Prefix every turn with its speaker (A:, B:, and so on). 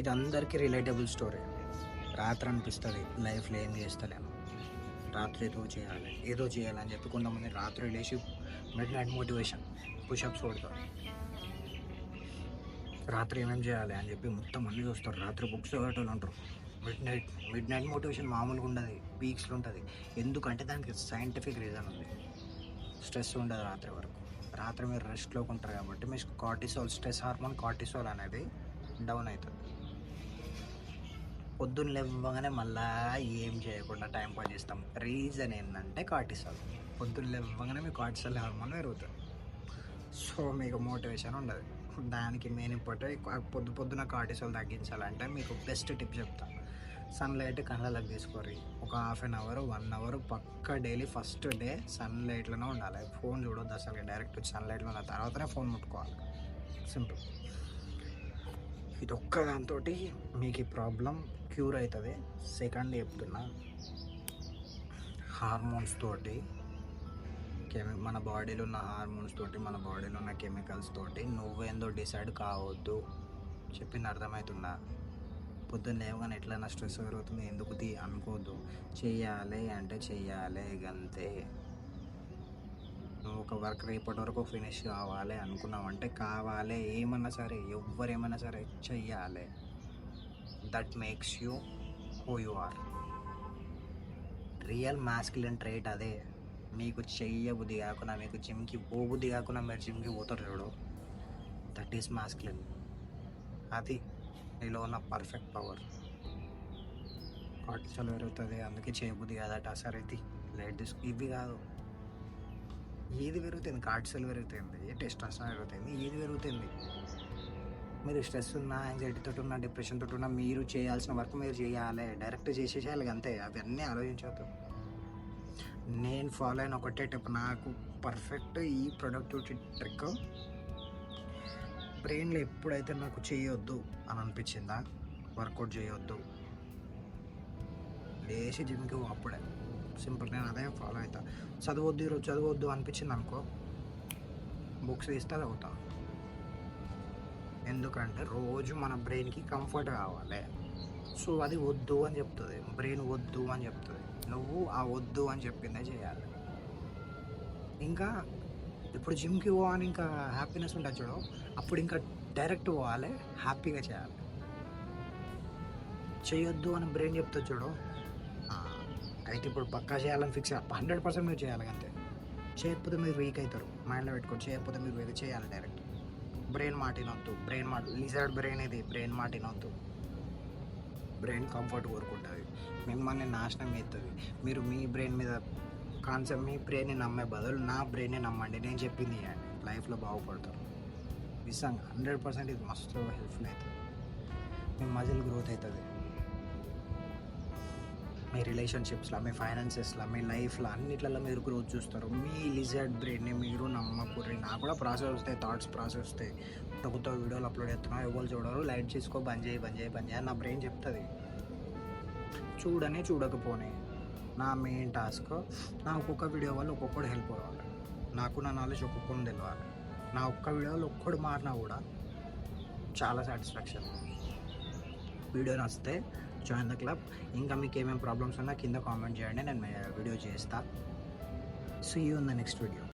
A: ఇది అందరికీ relatable story. రాత్రి అనిపిస్తుంది లైఫ్లో ఏం చేస్తలేను, రాత్రి ఏదో చేయాలని చెప్పి కొంతమంది రాత్రి లేచి మిడ్ నైట్ మోటివేషన్ పుషప్స్ కొడతారు. రాత్రి ఏమేమి చేయాలి అని చెప్పి మొత్తం అన్నీ చూస్తారు. రాత్రి బుక్స్ చదవటం అంటారు. మిడ్ నైట్ మోటివేషన్ మామూలుగా ఉండదు, పీక్స్లో ఉంటుంది. ఎందుకంటే దానికి సైంటిఫిక్ రీజన్ ఉంది. స్ట్రెస్ ఉండదు రాత్రి వరకు. రాత్రి మీరు రెస్ట్లోకి ఉంటారు కాబట్టి మీకు కార్టిసోల్, స్ట్రెస్ హార్మోన్ కార్టిసోల్ అనేది డౌన్ అవుతుంది. పొద్దున్న లేవగానే మళ్ళా ఏం చేయకుండా టైం పాస్ చేస్తాం. రీజన్ ఏంటంటే కార్టిసోల్. పొద్దున్న లేవగానే మీకు కార్టిసోల్ హార్మోన్ పెరుగుతుంది. సో మీకు మోటివేషన్ ఉండదు. దానికి మెయిన్ ఇంపార్టెంట్ పొద్దున కార్టిసోల్ తగ్గించాలంటే మీకు బెస్ట్ టిప్ చెప్తా. సన్లైట్ కళ్ళకి తీసుకోరి. ఒక హాఫ్ అన్ అవర్ 1 అవర్ పక్క డైలీ ఫస్ట్ డే సన్లైట్లోనే ఉండాలి. ఫోన్ చూడొద్దు అసలు. డైరెక్ట్ వచ్చి సన్లైట్లో ఉన్న తర్వాతనే ఫోన్ ముట్టుకోవాలి. సింపుల్. ఇది ఒక్క దాంతో మీకు ఈ ప్రాబ్లం క్యూర్ అవుతుంది. సెకండ్ చెప్తున్నా, హార్మోన్స్ తోటి మన బాడీలో ఉన్న హార్మోన్స్ తోటి, మన బాడీలో ఉన్న కెమికల్స్ తోటి నువ్వేందో డిసైడ్ కావద్దు. చెప్పింది అర్థమవుతుందా? పొద్దున్న లేవగానే ఎట్లైనా స్ట్రెస్ పెరుగుతుంది ఎందుకు అనుకోవద్దు. చెయ్యాలి అంటే చెయ్యాలి, గంతే. నువ్వు ఒక వర్క్ రేపటి వరకు ఫినిష్ కావాలి అనుకున్నావంటే కావాలి. ఏమన్నా సరే, ఎవరేమన్నా సరే చెయ్యాలి. That makes you who you are. Real masculine trait అదే. మీకు చెయ్యబుద్ధి కాకుండా, మీకు జిమ్కి పోబుద్ధి కాకుండా మీరు జిమ్కి పోతారు చూడు, దట్ ఈస్ మాస్కులిన్. అది నీలో ఉన్న పర్ఫెక్ట్ పవర్. కార్టిసోల్ పెరుగుతుంది, అందుకే చేయబుద్ధి కాదట. సరే ఇది లైట్ తీసుకు. ఇవి కాదు, ఏది పెరుగుతుంది? కార్టిసోల్ పెరుగుతుంది, టెస్టోస్టెరాన్ పెరుగుతుంది, ఏది పెరుగుతుంది? మీరు స్ట్రెస్ ఉన్నా, యాంగ్జైటీతో ఉన్నా, డిప్రెషన్తో ఉన్నా మీరు చేయాల్సిన వర్క్ మీరు చేయాలి. డైరెక్ట్ చేసేసేయాలి, అంతే. అవన్నీ ఆలోచించవద్దు. నేను ఫాలో అయిన ఒకటే టిప్, నాకు పర్ఫెక్ట్ ఈ ప్రొడక్టివిటీ ట్రిక్. బ్రెయిన్లో ఎప్పుడైతే నాకు చేయొద్దు అని అనిపించిందా, వర్కౌట్ చేయొద్దు, లేచి జిమ్కి అప్పుడే. సింపుల్. నేను అదే ఫాలో అవుతా. చదవద్దు, ఈరోజు చదవద్దు అనిపించింది అనుకో, బుక్స్ తీస్తే చదువుతా. ఎందుకంటే రోజు మన బ్రెయిన్కి కంఫర్ట్ కావాలి. సో అది వద్దు అని చెప్తుంది, బ్రెయిన్ వద్దు అని చెప్తుంది. నువ్వు ఆ వద్దు అని చెప్పిందే చేయాలి. ఇంకా ఇప్పుడు జిమ్కి పోవాలి, ఇంకా హ్యాపీనెస్ ఉంటుంది చూడు, అప్పుడు ఇంకా డైరెక్ట్ పోవాలి, హ్యాపీగా చేయాలి. చేయొద్దు అని బ్రెయిన్ చెప్తుంది చూడు, అయితే ఇప్పుడు పక్కా చేయాలని ఫిక్స్ 100% మీరు చేయాలి, అంతే. చేయకపోతే మీరు వీక్ అవుతారు. మైండ్లో పెట్టుకోండి, చేయకపోతే మీరు ఏదో చేయాలి. డైరెక్ట్ బ్రెయిన్ మాట వినొద్దు. లిజర్డ్ బ్రెయిన్ ఇది, బ్రెయిన్ మాట వినొద్దు. బ్రెయిన్ కంఫర్ట్ కోరుకుంటుంది, మిమ్మల్ని నాశనం అవుతుంది. మీరు మీ బ్రెయిన్ మీద కాన్సెప్ట్, మీ బ్రెయిన్ని నమ్మే బదులు నా బ్రెయిన్ని నమ్మండి, నేను చెప్పింది ఇవ్వండి, లైఫ్లో బాగుపడతారు. నిజంగా 100% ఇది మస్తు హెల్ప్ఫుల్ అవుతుంది. మీ మజిల్ గ్రోత్ అవుతుంది. మీ రిలేషన్షిప్స్లో, మీ ఫైనాన్సెస్లో, మీ లైఫ్లో అన్నిట్లలో మీరు గ్రోత్ చూస్తారు. మీ లిజర్డ్ బ్రెయిన్ని మీరు నమ్మకూడదు. నాకు కూడా ప్రాసెస్ వస్తాయి, థాట్స్ ప్రాసెస్ వస్తాయి. కొత్త వీడియోలు అప్లోడ్ చేస్తున్నా, ఎవరు చూడరు, లైట్ చేసుకో, బంద్ చేయి అని నా బ్రెయిన్ చెప్తుంది. చూడకపోనే నా మెయిన్ టాస్క్, నా ఒక్కొక్క వీడియో వల్ల ఒక్కొక్కడు హెల్ప్ అవ్వాలి. నాకు నా నాలెడ్జ్ ఒక్కొక్కరు తెలియాలి. నా ఒక్క వీడియోలో ఒక్కడు మారినా కూడా చాలా సాటిస్ఫాక్షన్. వీడియో నచ్చితే జాయిన్ ద క్లబ్. ఇంకా మీకు ఏమేమి ప్రాబ్లమ్స్ ఉన్నా కింద కామెంట్ చేయండి, నేను వీడియో చేస్తా. See you in the next video.